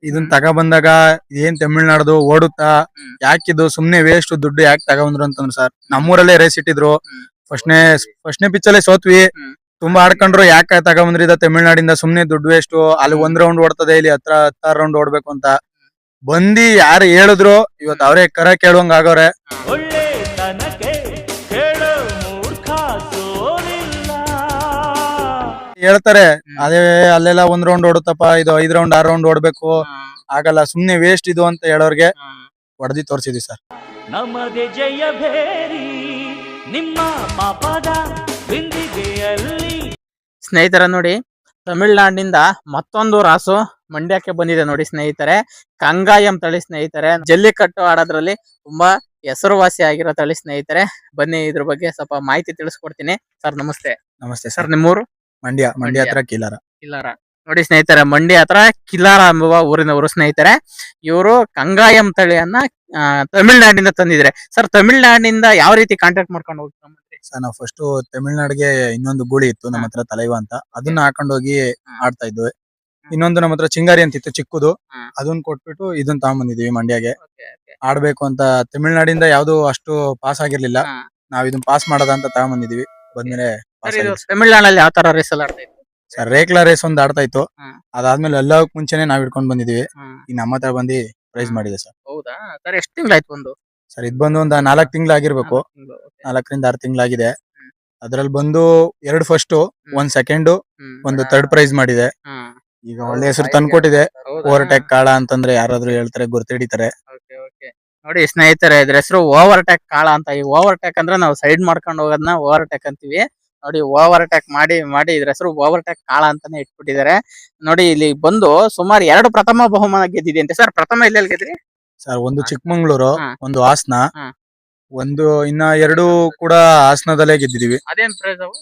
ಇದನ್ ತಗೊಬಂದಾಗ ಏನ್ ತಮಿಳ್ನಾಡ್ದು ಓಡುತ್ತಾ ಯಾಕಿದು ಸುಮ್ನೆ ವೇಸ್ಟ್ ದುಡ್ಡು ಯಾಕೆ ತಗೊಂಡ್ರು ಅಂತಂದ್ರು ಸರ್. ನಮ್ಮೂರಲ್ಲೇ ರೇಸ್ ಇಟ್ಟಿದ್ರು. ಫಸ್ಟ್ನೇ ಪಿಚ್ ಅಲ್ಲೇ ಸೋತ್ವಿ. ತುಂಬಾ ಆಡ್ಕೊಂಡ್ರು ಯಾಕೆ ತಗೊಂಡ್ಬಂದ್ರಿ ಇದ ತಮಿಳ್ನಾಡಿಂದ ಸುಮ್ನೆ ದುಡ್ಡು ವೇಸ್ಟ್, ಅಲ್ಲಿ 1 ರೌಂಡ್ ಓಡ್ತದೆ, ಇಲ್ಲಿ 16 ರೌಂಡ್ ಓಡ್ಬೇಕು ಅಂತ ಬಂದಿ ಯಾರು ಹೇಳಿದ್ರು ಇವತ್ತು ಅವರೇ ಕರ ಕೇಳುವಂಗ ಆಗವ್ರೆ. ಹೇಳ್ತಾರೆ ಅದೇ ಅಲ್ಲೆಲ್ಲ 1 ರೌಂಡ್ ಓಡುತ್ತಪ್ಪ, ಇದು 5 ರೌಂಡ್ 6 ರೌಂಡ್ ಓಡ್ಬೇಕು, ಆಗಲ್ಲ ಸುಮ್ನೆ ವೇಸ್ಟ್ ಇದು ಅಂತ ಹೇಳೋರ್ಗೆ ಹೊಡೆದಿ ತೋರ್ಸಿದ್ವಿ ಸರ್. ನಮ್ಮದೇ ಜಯ ಭೇರಿ ನಿಮ್ಮ ಪಾಪದ ಬಿಂದಿಗೆಯಲ್ಲಿ. ಸ್ನೇಹಿತರ ನೋಡಿ, ತಮಿಳ್ನಾಡಿನಿಂದ ಮತ್ತೊಂದು ರಾಸು ಮಂಡ್ಯಕ್ಕೆ ಬಂದಿದೆ ನೋಡಿ ಸ್ನೇಹಿತರೆ. ಕಂಗಾಯಂ ತಳಿ ಸ್ನೇಹಿತರೆ. ಜಲ್ಲಿಕಟ್ಟು ಆಡೋದ್ರಲ್ಲಿ ತುಂಬಾ ಹೆಸರುವಾಸಿ ಆಗಿರೋ ತಳಿ ಸ್ನೇಹಿತರೆ. ಬನ್ನಿ ಇದ್ರ ಬಗ್ಗೆ ಸ್ವಲ್ಪ ಮಾಹಿತಿ ತಿಳಿಸ್ಕೊಡ್ತೀನಿ. ಸರ್ ನಮಸ್ತೆ. ನಮಸ್ತೆ ಸರ್, ನಿಮ್ಮೂರು? ಮಂಡ್ಯ ಹತ್ರ ಕಿಲಾರ. ನೋಡಿ ಸ್ನೇಹಿತರೆ, ಮಂಡ್ಯ ಹತ್ರ ಕಿಲಾರ ಎಂಬುವ ಊರಿನವರು ಸ್ನೇಹಿತರೆ. ಇವರು ಕಂಗಾಯಂ ತಳಿಯನ್ನ ತಮಿಳ್ನಾಡಿನಿಂದ ತಂದಿದ್ರೆ. ಸರ್, ತಮಿಳ್ನಾಡಿನಿಂದ ಯಾವ ರೀತಿ ಕಾಂಟ್ಯಾಕ್ಟ್ ಮಾಡ್ಕೊಂಡು ಹೋಗ್ತಾರೆ ಸರ್? ನಾವು ಫಸ್ಟ್ ತಮಿಳ್ನಾಡಿಗೆ ಇನ್ನೊಂದು ಗೂಳಿ ಇತ್ತು ನಮ್ಮ ಹತ್ರ, ತಲೈವ ಅಂತ, ಅದನ್ನ ಹಾಕೊಂಡು ಹೋಗಿ ಆಡ್ತಾ ಇದ್ವಿ. ಇನ್ನೊಂದು ನಮ್ಮ ಹತ್ರ ಚಿಂಗಾರಿ ಅಂತ ಇತ್ತು ಚಿಕ್ಕದು, ಅದನ್ನ ಕೊಟ್ಬಿಟ್ಟು ಇದನ್ನ ತಗೊಂಡ್ಬಂದಿದೀವಿ ಮಂಡ್ಯಗೆ ಆಡ್ಬೇಕು ಅಂತ. ತಮಿಳ್ನಾಡಿಂದ ಯಾವ್ದು ಅಷ್ಟು ಪಾಸ್ ಆಗಿರ್ಲಿಲ್ಲ, ನಾವ್ ಇದನ್ನ ಪಾಸ್ ಮಾಡೋದ ಅಂತ ತಗೊಂಡ್ಬಂದಿದೀವಿ. ಬಂದ್ಮೇಲೆ ತಮಿಳ್ನಾಡಲ್ಲಿ ಯಾವ ತರ ರೇಸ್ ಎಲ್ಲ ಆಡ್ತಾ ಇತ್ತು ಸರ್? ರೇಕ್ಲಾ ರೇಸ್ ಒಂದ್ ಆಡ್ತಾ ಇತ್ತು. ಅದಾದ್ಮೇಲೆ ಎಲ್ಲದಕ್ಕೂ ಮುಂಚೆನೆ ನಾವ್ ಹಿಡ್ಕೊಂಡ್ ಬಂದಿದೀವಿ. ಈಗ ನಮ್ಮ ಹತ್ರ ಬಂದು ಪ್ರೈಸ್ ಮಾಡಿದೆ ಸರ್. ಹೌದಾ ಸರ್? ಎಷ್ಟು ತಿಂಗಳಾಯ್ತು ಬಂದು? ಸರ್ ಇದು ಬಂದು ಒಂದ್ 4 ತಿಂಗಳಾಗಿರ್ಬೇಕು, 4ರಿಂದ 6 ತಿಂಗಳಾಗಿದೆ. ಅದ್ರಲ್ಲಿ ಬಂದು 2 ಫಸ್ಟ್, 1 ಸೆಕೆಂಡ್, 1 ಥರ್ಡ್ ಪ್ರೈಸ್ ಮಾಡಿದೆ. ಈಗ ಒಳ್ಳೆ ಹೆಸರು ತಂದ್ಕೊಟ್ಟಿದೆ. ಓವರ್ಟೇಕ್ ಕಾಳ ಅಂತಂದ್ರೆ ಯಾರಾದ್ರೂ ಹೇಳ್ತಾರೆ, ಗುರ್ತಿಡಿತಾರೆ. ನೋಡಿ ಸ್ನೇಹಿತರೆ, ಇದ್ರ ಹೆಸರು ಓವರ್ಟೇಕ್ ಕಾಳ ಅಂತ. ಈ ಓವರ್ಟೇಕ್ ಅಂದ್ರೆ ನಾವು ಸೈಡ್ ಮಾಡ್ಕೊಂಡು ಹೋಗೋದನ್ನ ಓವರ್ಟೇಕ್ ಅಂತೀವಿ. ನೋಡಿ, ಓವರ್ಟೇಕ್ ಮಾಡಿ ಇದ್ರ ಹೆಸರು ಓವರ್ಟೇಕ್ ಕಾಳ ಅಂತಾನೆ ಇಟ್ಬಿಟ್ಟಿದ್ದಾರೆ. ನೋಡಿ, ಇಲ್ಲಿ ಬಂದು ಸುಮಾರು 2 ಪ್ರಥಮ ಬಹುಮಾನ ಗೆದ್ದಿದೆ ಅಂತೆ. ಸರ್, ಪ್ರಥಮ ಎಲ್ಲೆಲ್ಲಿ ಗೆದ್ರಿ ಸರ್? ಒಂದು ಚಿಕ್ಕಮಂಗ್ಳೂರು, ಒಂದು ಹಾಸನ, ಒಂದು ಇನ್ನ 2 ಕೂಡ ಹಾಸನದಲ್ಲೇ ಗೆದ್ದಿದೀವಿ. ಅದೇನ್ ಪ್ರೈಸ್ ಅವು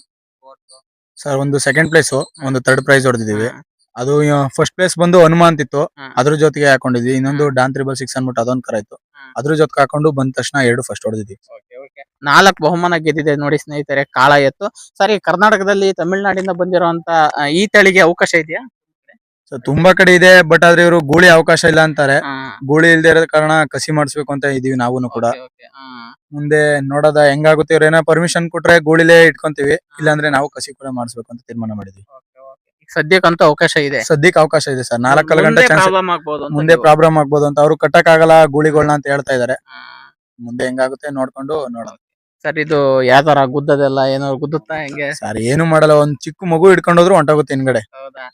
ಸರ್? ಒಂದು ಸೆಕೆಂಡ್ ಪ್ಲೇಸ್, ಒಂದು ಥರ್ಡ್ ಪ್ರೈಸ್ ಹೊಡೆದಿದೀವಿ. ಅದು ಫಸ್ಟ್ ಪ್ಲೇಸ್ ಬಂದು ಹನುಮಾನ್ ಇತ್ತು, ಅದ್ರ ಜೊತೆಗೆ ಹಾಕೊಂಡಿದ್ವಿ. ಇನ್ನೊಂದು ಡಾನ್ 666 ಅನ್ಬಿಟ್ಟು ಅದೊಂದ್ ಕರ ಇತ್ತು, ಅದ್ರ ಜೊತೆಗೆ ಹಾಕೊಂಡು ಬಂದ ತಕ್ಷಣ 2 ಫಸ್ಟ್ ಹೊಡೆದಿದ್ವಿ. 4 ಬಹುಮಾನ ಗೆದ್ದಿದೆ ನೋಡಿ ಸ್ನೇಹಿತರೆ, ಕಾಳ ಎತ್ತು. ಸರಿ, ಕರ್ನಾಟಕದಲ್ಲಿ ತಮಿಳ್ನಾಡಿಂದ ಬಂದಿರುವಂತ ಈ ತಳಿಗೆ ಅವಕಾಶ ಇದೆಯಾ? ತುಂಬಾ ಕಡೆ ಇದೆ, ಬಟ್ ಆದ್ರೆ ಇವರು ಗೂಳಿ ಅವಕಾಶ ಇಲ್ಲ ಅಂತಾರೆ. ಗೂಳಿ ಇಲ್ದೇ ಇರೋ ಕಾರಣ ಕಸಿ ಮಾಡಿಸ್ಬೇಕು ಅಂತ ಇದೀವಿ ನಾವು ಕೂಡ. ಮುಂದೆ ನೋಡೋದ ಹೆಂಗಾಗುತ್ತೆ. ಇವ್ರ ಏನೋ ಪರ್ಮಿಷನ್ ಕೊಟ್ರೆ ಗೂಳಿಲೇ ಇಟ್ಕೊಂತೀವಿ, ಇಲ್ಲಾಂದ್ರೆ ನಾವು ಕಸಿ ಕೂಡ ಮಾಡಿಸ್ಬೇಕು ಅಂತ ತೀರ್ಮಾನ ಮಾಡಿದ್ವಿ. ಸದ್ಯಕ್ಕಂತೂ ಅವಕಾಶ ಇದೆ. ಸದ್ಯಕ್ಕೆ ಅವಕಾಶ ಇದೆ ಸರ್. 4 ಗಂಟೆ ಮುಂದೆ ಪ್ರಾಬ್ಲಮ್ ಆಗ್ಬೋದು ಅಂತ ಅವ್ರು ಕಟ್ಟಕ್ ಆಗಲ್ಲ ಗೂಳಿಗಳನ್ನ ಅಂತ ಹೇಳ್ತಾ ಇದಾರೆ. ಮುಂದೆ ಹೆಂಗಾಗುತ್ತೆ ನೋಡ್ಕೊಂಡು ನೋಡೋಣ. ಸರ್, ಇದು ಯಾವ ತರ ಗುದ್ದದೆಲ್ಲ ಏನೋ ಗುದ್ದುತ್ತಾ ಹೆಂಗೆ? ಸರ್ ಏನು ಮಾಡಲ್ಲ, ಒಂದ್ ಚಿಕ್ಕ ಮಗು ಹಿಡ್ಕೊಂಡೋದ್ರು ಹೊಂಟೋಗುತ್ತೆ ಹಿಂದ್ಗಡೆ. ಹೌದಾ?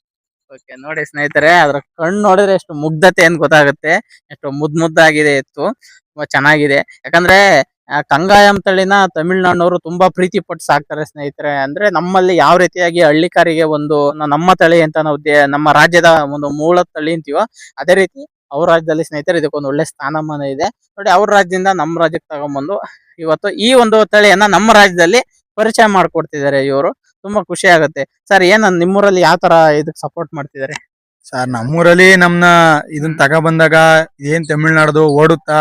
ಓಕೆ. ನೋಡಿ ಸ್ನೇಹಿತರೆ, ಅದ್ರ ಕಣ್ಣು ನೋಡಿದ್ರೆ ಎಷ್ಟು ಮುಗ್ಧತೆ ಅಂತ ಗೊತ್ತಾಗುತ್ತೆ. ಎಷ್ಟು ಮುದ್ದಾಗಿದೆ ಎತ್ತು, ತುಂಬಾ ಚೆನ್ನಾಗಿದೆ. ಯಾಕಂದ್ರೆ ಕಂಗಾಯಂ ತಳಿನ ತಮಿಳ್ನಾಡಿನವರು ತುಂಬಾ ಪ್ರೀತಿ ಪಟ್ಟು ಸಾಕ್ತಾರೆ ಸ್ನೇಹಿತರೆ. ಅಂದ್ರೆ ನಮ್ಮಲ್ಲಿ ಯಾವ ರೀತಿಯಾಗಿ ಹಳ್ಳಿಕಾರಿಗೆ ಒಂದು ನಮ್ಮ ತಳಿ ಅಂತ ನಾವು ನಮ್ಮ ರಾಜ್ಯದ ಒಂದು ಮೂಲ ತಳಿ ಅಂತೀವೋ, ಅದೇ ರೀತಿ ಅವ್ರ ರಾಜ್ಯದಲ್ಲಿ ಸ್ನೇಹಿತರೆ ಇದಕ್ಕೊಂದು ಒಳ್ಳೆ ಸ್ಥಾನಮಾನ ಇದೆ. ನೋಡಿ, ಅವ್ರ ರಾಜ್ಯದಿಂದ ನಮ್ಮ ರಾಜ್ಯಕ್ಕೆ ತಗೊಂಡ್ಬಂದು ಇವತ್ತು ಈ ಒಂದು ತಳಿಯನ್ನ ನಮ್ಮ ರಾಜ್ಯದಲ್ಲಿ ಪರಿಚಯ ಮಾಡ್ಕೊಡ್ತಿದ್ದಾರೆ ಇವರು. ತುಂಬಾ ಖುಷಿ ಆಗುತ್ತೆ. ಸರ್, ನಿಮ್ಮೂರಲ್ಲಿ ಯಾವ ತರ ಇದಕ್ ಸಪೋರ್ಟ್ ಮಾಡ್ತಿದ್ದಾರೆ? ಸರ್, ನಮ್ಮೂರಲ್ಲಿ ಇದನ್ನ ತಗೊಬಂದಾಗ ಏನ್ ತಮಿಳ್ನಾಡ್ದು ಓಡುತ್ತಾ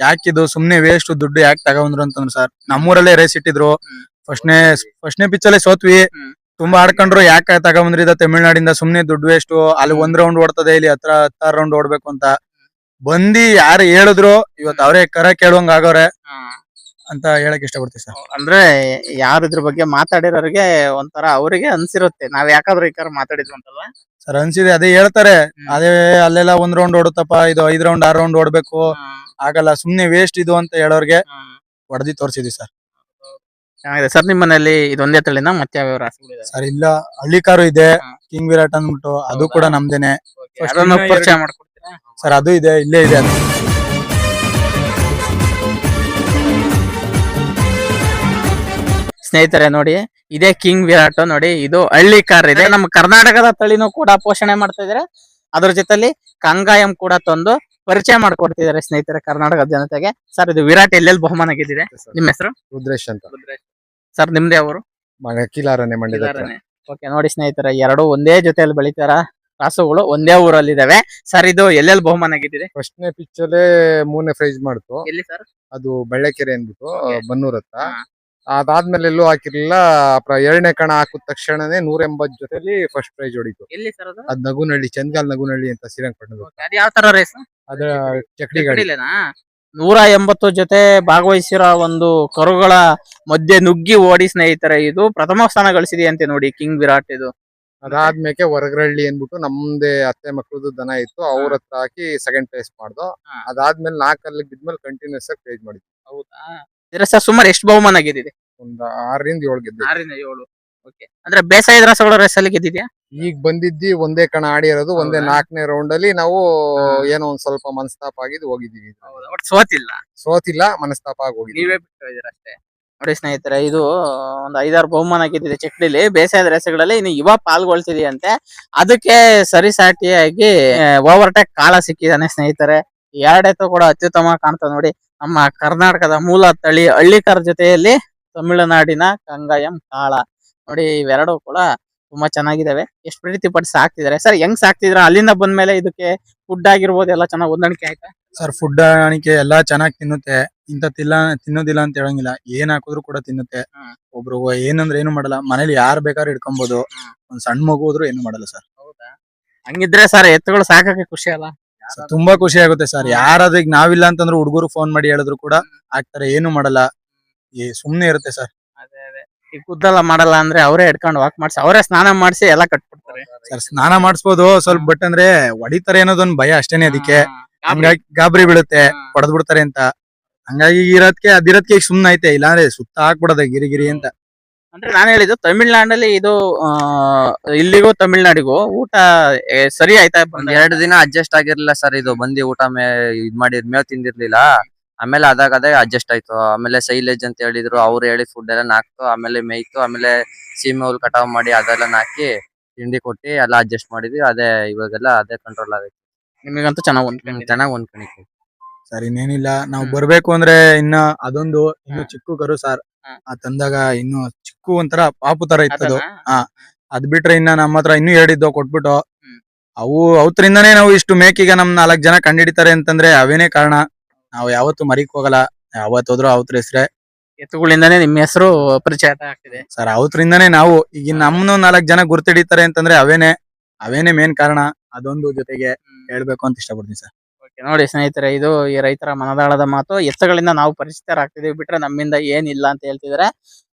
ಯಾಕಿದು ಸುಮ್ನೆ ವೇಸ್ಟ್ ದುಡ್ಡು ಯಾಕೆ ತಗೊಂಡ್ರು ಅಂತಂದ್ರು ಸರ್. ನಮ್ಮೂರಲ್ಲೇ ರೇಸ್ ಇಟ್ಟಿದ್ರು. ಫಸ್ಟ್ನೇ ಪಿಚ್ ಅಲ್ಲೇ ಸೋತ್ವಿ. ತುಂಬಾ ಆಡ್ಕೊಂಡ್ರು ಯಾಕೆ ತಗೊಂಡ್ಬಂದ್ರಿ ಇದ ತಮಿಳ್ನಾಡಿಂದ ಸುಮ್ನೆ ದುಡ್ಡು ವೇಸ್ಟ್, ಅಲ್ಲಿ 1 ರೌಂಡ್ ಓಡ್ತದೆ, ಇಲ್ಲಿ 16 ರೌಂಡ್ ಓಡ್ಬೇಕು ಅಂತ ಬಂದಿ ಯಾರು ಹೇಳಿದ್ರು ಇವತ್ತು ಅವರೇ ಕರ ಕೇಳುವಂಗ ಆಗವ್ರೆ ಅಂತ ಹೇಳಕ್ ಇಷ್ಟಪಡ್ತೀವಿ ಸರ್. ಅಂದ್ರೆ ಯಾರು ಇದ್ರ ಬಗ್ಗೆ ಮಾತಾಡಿರೋರಿಗೆ ಒಂಥರ ಅವರಿಗೆ ಅನ್ಸಿರುತ್ತೆ, ನಾವ್ ಯಾಕಾದ್ರೂ ಈ ತರ ಮಾತಾಡಿದ್ವಿ ಅಂತಲ್ವಾ ಸರ್? ಅನ್ಸಿದೆ. ಅದೇ ಹೇಳ್ತಾರೆ, ಅದೇ ಅಲ್ಲೆಲ್ಲ 1 ರೌಂಡ್ ಓಡುತ್ತಪ್ಪ, ಇದು 5 ರೌಂಡ್ 6 ರೌಂಡ್ ಓಡ್ಬೇಕು, ಆಗಲ್ಲ ಸುಮ್ನೆ ವೇಸ್ಟ್ ಇದು ಅಂತ ಹೇಳೋರ್ಗೆ ಹೊಡೆದಿ ತೋರ್ಸಿದ್ವಿ ಸರ್. ಚೆನ್ನಾಗಿದೆ ಸರ್. ನಿಮ್ಮ ಮನೆಯಲ್ಲಿ ಇದೊಂದೇ ತಳಿನ ಮತ್ತೆ ಯಾವ ರಾಸುಗಳಿದೆ ಸರ್? ಇಲ್ಲ, ಹಳ್ಳಿ ಕಾರು ಇದೆ, ಕಿಂಗ್ ವಿರಾಟ್ ಅಂದ್ಬಿಟ್ಟು, ಅದು ಕೂಡ ನಮ್ದೇನೆ. ಪರಿಚಯ ಮಾಡ್ಕೊಡ್ತೀರಾ ಸರ್? ಅದು ಇದೆ, ಇಲ್ಲೇ ಇದೆ. ಅದು ಸ್ನೇಹಿತರೆ ನೋಡಿ, ಇದೇ ಕಿಂಗ್ ವಿರಾಟ್. ನೋಡಿ, ಇದು ಹಳ್ಳಿ ಕಾರ್ ಇದೆ. ನಮ್ಮ ಕರ್ನಾಟಕದ ತಳಿನೂ ಕೂಡ ಪೋಷಣೆ ಮಾಡ್ತಾ ಇದಾರೆ. ಅದ್ರ ಜೊತೆಲಿ ಕಂಗಾಯಂ ಕೂಡ ತಂದು ಪರಿಚಯ ಮಾಡ್ಕೊಡ್ತಿದ್ದಾರೆ ಸ್ನೇಹಿತರೆ ಕರ್ನಾಟಕದ ಜನತೆಗೆ. ಸರ್, ಇದು ವಿರಾಟ್ ಎಲ್ಲೆಲ್ಲಿ ಬಹುಮಾನ ಗೆದ್ದಿದೆ? ನಿಮ್ಮ ಹೆಸರು? ರುದ್ರೇಶ್ ಅಂತ ಸರ್. ನಿಮ್ದೇ ಅವರು? ಕಿಲಾರನೆ, ಮಂಡ್ಯ. ಓಕೆ. ನೋಡಿ ಸ್ನೇಹಿತರೆ, 2 ಒಂದೇ ಜೊತೆಯಲ್ಲಿ ಬೆಳಿತಾರ ರಾಸುಗಳು, ಒಂದೇ ಊರಲ್ಲಿ ಇದಾವೆ. ಸರ್, ಇದು ಎಲ್ಲೆಲ್ಲಿ ಬಹುಮಾನ ಗೆದ್ದಿದೆ? ಫಸ್ಟ್ನೇ ಪಿಚ್ ಅಲ್ಲೇ 3ನೇ ಪ್ರೈಸ್ ಮಾಡ್ತು. ಎಲ್ಲಿ ಸರ್? ಅದು ಬಳ್ಳೆಕೆರೆ ಅಂದ್ಬಿಟ್ಟು, ಬನ್ನೂರ್ ಹತ್ರ. ಅದಾದ್ಮೇಲೆ ಎಲ್ಲೂ ಹಾಕಿರ್ಲಿಲ್ಲ. ಎರಡನೇ ಕಣ ಹಾಕಿದ ತಕ್ಷಣನೇ 180 ಜೊತೆಲಿ ಫಸ್ಟ್ ಪ್ರೈಸ್ ಹೊಡಿತು. ಎಲ್ಲಿ ಸರ್ ಅದು? ಅದ್ ನಗುನಹಳ್ಳಿ, ಚಂದ್ಗಾಲ್ ನಗುನಹಳ್ಳಿ ಅಂತ ಶ್ರೀರಂಗಪಟ್ಟಣದ. ಅದ್ ಯಾವ ತರ ರೇಸ್? ಅದ ಚಕ್ಡಿ ಗಾಡಿ. 180 ಜೊತೆ ಭಾಗವಹಿಸಿರೋ ಒಂದು ಕರುಗಳ ಮಧ್ಯೆ ನುಗ್ಗಿ ಓಡಿ ಸ್ನೇಹಿತರೆ ಇದು ಪ್ರಥಮ ಸ್ಥಾನ ಗಳಿಸಿದೆಯಂತೆ ನೋಡಿ ಕಿಂಗ್ ವಿರಾಟ್ ಇದು. ಅದಾದ್ಮೇಲೆ ಹೊರಗರಳ್ಳಿ ಅನ್ಬಿಟ್ಟು ನಮ್ದೇ ಅತ್ತೆ ಮಕ್ಳದ್ದು ದನ ಇತ್ತು, ಅವ್ರ ಹತ್ರ ಹಾಕಿ ಸೆಕೆಂಡ್ ಪ್ಲೇಸ್ ಮಾಡ್ದು. ಅದಾದ್ಮೇಲೆ 4 ಬಿದ್ಮೇಲೆ ಕಂಟಿನ್ಯೂಸ್ ಆಗಿ ಪ್ರೈಸ್ ಮಾಡಿದ್ವಿ. ಹೌದಾ ಸರ್? ಸುಮಾರು ಎಷ್ಟು ಬಹುಮಾನ ಗೆದ್ದಿದೆ? ಒಂದ್ 6ರಿಂದ 7 ಗೆದ್ದೆ. 6ರಿಂದ 7. ಓಕೆ, ಅಂದ್ರೆ ಬೇಸಾಯದ ರಸಗಳ ರೇಸ್ ಅಲ್ಲಿ ಗೆದ್ದಿದ್ಯಾ? ಈಗ ಬಂದಿದ್ದಿ ಒಂದೇ ಕಣ ಆಡಿರೋದು, ಒಂದೇ 4ನೇ ರೌಂಡ್ ಅಲ್ಲಿ ನಾವು ಏನೋ ಒಂದ್ ಸ್ವಲ್ಪ ಮನಸ್ತಾಪ ಆಗಿದ್ದು ಹೋಗಿದ್ದೀವಿ. ಒಟ್ಟು ಸೋತಿಲ್ಲ? ಸೋತಿಲ್ಲ, ಮನಸ್ತಾಪ ಆಗಿ ಹೋಗಿದ್ದೀವಿ. ನೀವೇ ಬಿಟ್ಟು ಇದೀರ ಅಷ್ಟೇ. ನೋಡಿ ಸ್ನೇಹಿತರೆ, ಇದು ಒಂದು 5-6 ಬಹುಮಾನ ಗೆದ್ದಿದೆ ಚಕ್ಡಿಲಿ ಬೇಸಾಯದ ರೇಸ್ಗಳಲ್ಲಿ. ಇನ್ನು ಯುವ ಪಾಲ್ಗೊಳ್ತಿದೆಯಂತೆ, ಅದಕ್ಕೆ ಸರಿಸಾಟಿಯಾಗಿ ಓವರ್ಟೇಕ್ ಕಾಳ ಸಿಕ್ಕಿದಾನೆ ಸ್ನೇಹಿತರೆ. 2 ಎತ್ತು ಕೂಡ ಅತ್ಯುತ್ತಮ ಕಾಣ್ತಾ ನೋಡಿ. ನಮ್ಮ ಕರ್ನಾಟಕದ ಮೂಲ ತಳಿ ಹಳ್ಳಿಕರ ಜೊತೆಯಲ್ಲಿ ತಮಿಳುನಾಡಿನ ಕಂಗಾಯಂ ಕಾಳ ನೋಡಿ, ಇವೆರಡು ಕೂಡ ತುಂಬಾ ಚೆನ್ನಾಗಿದಾವೆ. ಎಷ್ಟು ಪ್ರೀತಿ ಪಟ್ಟು ಸಾಕ್ತಿದಾರೆ ಸರ್? ಹೆಂಗ್ ಸಾಕ್ತಿದ್ರ? ಅಲ್ಲಿಂದ ಬಂದ್ಮೇಲೆ ಇದಕ್ಕೆ ಫುಡ್ ಆಗಿರ್ಬೋದು ಎಲ್ಲ ಚೆನ್ನಾಗಿ ಹೊಂದಾಣಿಕೆ ಆಯ್ತಾ ಸರ್? ಫುಡ್ ಆಣಿಕೆ ಎಲ್ಲಾ ಚೆನ್ನಾಗಿ ತಿನ್ನುತ್ತೆ. ತಿನ್ನೋದಿಲ್ಲ ಅಂತ ಹೇಳಂಗಿಲ್ಲ, ಏನ್ ಹಾಕಿದ್ರು ಕೂಡ ತಿನ್ನುತ್ತೆ. ಒಬ್ರು ಏನಂದ್ರೆ ಏನು ಮಾಡಲ್ಲ, ಮನೇಲಿ ಯಾರ್ ಬೇಕಾದ್ರೂ ಇಟ್ಕೊಬಹುದು. ಒಂದ್ ಸಣ್ಣ ಮಗು ಹೋದ್ರು ಏನು ಮಾಡಲ್ಲ ಸರ್. ಹೌದಾ? ಹಂಗಿದ್ರೆ ಸರ್ ಎತ್ತುಗಳು ಸಾಕಕ್ಕೆ ಖುಷಿ ಅಲ್ಲ? ತುಂಬಾ ಖುಷಿ ಆಗುತ್ತೆ ಸರ್. ಯಾರಾದ್ರೂ ಈಗ ನಾವಿಲ್ಲ ಅಂತಂದ್ರೆ ಹುಡುಗರು ಫೋನ್ ಮಾಡಿ ಹೇಳಿದ್ರು ಕೂಡ ಆಗ್ತಾರೆ, ಏನು ಮಾಡಲ್ಲ, ಸುಮ್ನೆ ಇರುತ್ತೆ ಸರ್. ಅದೇ ಅದೇ, ಈ ಕುದ್ದೆಲ್ಲ ಮಾಡಲ್ಲ ಅಂದ್ರೆ ಅವರೇ ಹಿಡ್ಕೊಂಡು ವಾಕ್ ಮಾಡ್ಸಿ, ಅವರೇ ಸ್ನಾನ ಮಾಡಿಸಿ ಎಲ್ಲ ಕಟ್ಬಿಡ್ತಾರೆ ಸರ್. ಸ್ನಾನ ಮಾಡಿಸ್ಬೋದು ಸ್ವಲ್ಪ, ಬಟ್ ಅಂದ್ರೆ ಹೊಡಿತಾರೆ ಅನ್ನೋದೊಂದ್ ಭಯ ಅಷ್ಟೇನೆ. ಅದಕ್ಕೆ ಹಂಗಾಗಿ ಗಾಬರಿ ಬೀಳುತ್ತೆ, ಹೊಡೆದ್ ಬಿಡ್ತಾರೆ ಅಂತ. ಹಂಗಾಗಿ ಅದಿರತ್ಕೆ ಈಗ ಸುಮ್ನೆ ಐತೆ, ಇಲ್ಲಾಂದ್ರೆ ಸುತ್ತ ಹಾಕ್ಬಿಡೋದ ಗಿರಿ ಅಂತ. ಅಂದ್ರೆ ನಾನು ಹೇಳಿದ್ದು ತಮಿಳ್ನಾಡಲ್ಲಿ ಇದು ಇಲ್ಲಿಗೂ ತಮಿಳ್ನಾಡಿಗೂ ಊಟ ಸರಿ ಆಯ್ತಾ? 2 ದಿನ ಅಡ್ಜಸ್ಟ್ ಆಗಿರ್ಲಿಲ್ಲ ಸರ್. ಇದು ಬಂದಿ ಊಟ ಇದ್ ಮಾಡಿ ಮೇವ್ ತಿಂದಿರ್ಲಿಲ್ಲ. ಆಮೇಲೆ ಅದೇ ಅಡ್ಜಸ್ಟ್ ಆಯ್ತು. ಆಮೇಲೆ ಸೈಲೇಜ್ ಅಂತ ಹೇಳಿದ್ರು, ಅವ್ರು ಹೇಳಿದ ಫುಡ್ ಎಲ್ಲ ನಾಕ್ತು, ಆಮೇಲೆ ಮೇಯ್ತು, ಆಮೇಲೆ ಸೀಮೆ ಹುಲ್ ಕಟಾವ್ ಮಾಡಿ ಅದೆಲ್ಲ ನಾಕಿ ತಿಂಡಿ ಕೊಟ್ಟಿ ಎಲ್ಲ ಅಡ್ಜಸ್ಟ್ ಮಾಡಿದ್ವಿ. ಇವಾಗೆಲ್ಲ ಅದೇ ಕಂಟ್ರೋಲ್ ಆಗೈತೆ. ನಿಮಗಂತೂ ಚೆನ್ನಾಗಿ ಹೊಂದ್ಕೊಂಡಿತ್ತು ಸರ್. ಇನ್ನೇನಿಲ್ಲ, ನಾವು ಬರ್ಬೇಕು ಅಂದ್ರೆ ಇನ್ನ ಅದೊಂದು ಇನ್ನು ಚಿಕ್ಕ ಕರು ಸರ್. ಆ ತಂದಾಗ ಇನ್ನು ಚಿಕ್ಕ ಒಂಥರ ಪಾಪು ತರ ಇತ್ತದು. ಅದ್ ಬಿಟ್ರೆ ಇನ್ನ ನಮ್ಮ ಹತ್ರ ಇನ್ನೂ 2 ಇದ್ದೋ ಕೊಟ್ಬಿಟ್ಟು, ಅವತ್ರಿಂದಾನೇ ನಾವು ಇಷ್ಟು ಮೇಕಿಗೆ ನಮ್ 4 ಜನ ಕಂಡಿಡಿತಾರೆ ಅಂತಂದ್ರೆ ಅವೇನೇ ಕಾರಣ. ನಾವು ಯಾವತ್ತು ಮರಿಕ್ ಹೋಗಲ್ಲ, ಯಾವತ್ ಹೋದ್ರು ಅವ್ರ ಹೆಸ್ರೆ. ಎತ್ತುಗಳಿಂದಾನೇ ನಿಮ್ಮ ಹೆಸರು ಪರಿಚಯ ಆಗ್ತಿದೆ ಸರ್. ಅವತ್ರಿಂದಾನೇ ನಾವು ಈಗ ನಮ್ನು 4 ಜನ ಗುರ್ತಿಡಿತಾರೆ ಅಂತಂದ್ರೆ ಅವೇನೇ ಮೇನ್ ಕಾರಣ. ಅದೊಂದು ಜೊತೆಗೆ ಹೇಳ್ಬೇಕು ಅಂತ ಇಷ್ಟಪಡ್ತೀನಿ ಸರ್. ನೋಡಿ ಸ್ನೇಹಿತರೆ, ಇದು ಈ ರೈತರ ಮನದಾಳದ ಮಾತು. ಎತ್ತುಗಳಿಂದ ನಾವು ಪರಿಚಿತರಾಗ್ತಿದೀವಿ, ಬಿಟ್ರೆ ನಮ್ಮಿಂದ ಏನಿಲ್ಲ ಅಂತ ಹೇಳ್ತಿದಾರೆ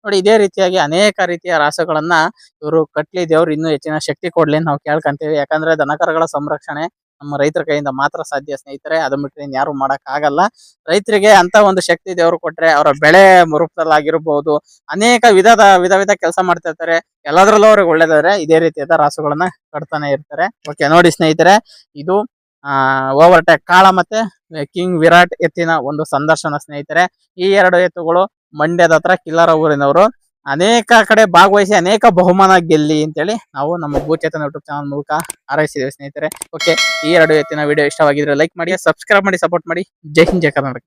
ನೋಡಿ. ಇದೇ ರೀತಿಯಾಗಿ ಅನೇಕ ರೀತಿಯ ರಾಸುಗಳನ್ನ ಇವರು ಕಟ್ಲಿ ದೇವ್ರು ಇನ್ನೂ ಹೆಚ್ಚಿನ ಶಕ್ತಿ ಕೊಡ್ಲಿ ಅಂತ ನಾವು ಕೇಳ್ಕೊಂತೀವಿ. ಯಾಕಂದ್ರೆ ದನಕರುಗಳ ಸಂರಕ್ಷಣೆ ನಮ್ಮ ರೈತರ ಕೈಯಿಂದ ಮಾತ್ರ ಸಾಧ್ಯ ಸ್ನೇಹಿತರೆ. ಅದನ್ನ ಬಿಟ್ಟರೆ ಯಾರು ಮಾಡಕ್ ಆಗಲ್ಲ. ರೈತರಿಗೆ ಅಂತ ಒಂದು ಶಕ್ತಿ ದೇವ್ರು ಕೊಟ್ರೆ ಅವರ ಬೆಳೆ ರೂಪದಲ್ಲಾಗಿರ್ಬಹುದು, ಅನೇಕ ವಿಧ ಕೆಲಸ ಮಾಡ್ತಿರ್ತಾರೆ. ಎಲ್ಲದ್ರಲ್ಲೂ ಅವ್ರಿಗೆ ಒಳ್ಳೇದಾದ್ರೆ ಇದೇ ರೀತಿಯಾದ ರಾಸುಗಳನ್ನ ಕಟ್ತಾನೆ ಇರ್ತಾರೆ. ಓಕೆ, ನೋಡಿ ಸ್ನೇಹಿತರೆ, ಇದು ಓವರ್ಟೇಕ್ ಕಾಳ ಮತ್ತೆ ಕಿಂಗ್ ವಿರಾಟ್ ಎತ್ತಿನ ಒಂದು ಸಂದರ್ಶನ ಸ್ನೇಹಿತರೆ. ಈ 2 ಎತ್ತುಗಳು ಮಂಡ್ಯದ ಹತ್ರ ಕಿಲ್ಲರ ಊರಿನವರು. ಅನೇಕ ಕಡೆ ಭಾಗವಹಿಸಿ ಅನೇಕ ಬಹುಮಾನ ಗೆಲ್ಲಿ ಅಂತೇಳಿ ನಾವು ನಮ್ಮ ಭೂಚೇತನ ಯೂಟ್ಯೂಬ್ ಚಾನಲ್ ಮೂಲಕ ಹಾರೈಸಿದ್ದೇವೆ ಸ್ನೇಹಿತರೆ. ಓಕೆ, ಈ 2 ಎತ್ತಿನ ವಿಡಿಯೋ ಇಷ್ಟವಾಗಿದ್ರೆ ಲೈಕ್ ಮಾಡಿ, ಸಬ್ಸ್ಕ್ರೈಬ್ ಮಾಡಿ, ಸಪೋರ್ಟ್ ಮಾಡಿ. ಜೈ ಹಿಂದ್, ಜೈ ಕರ್ನಾಟಕ.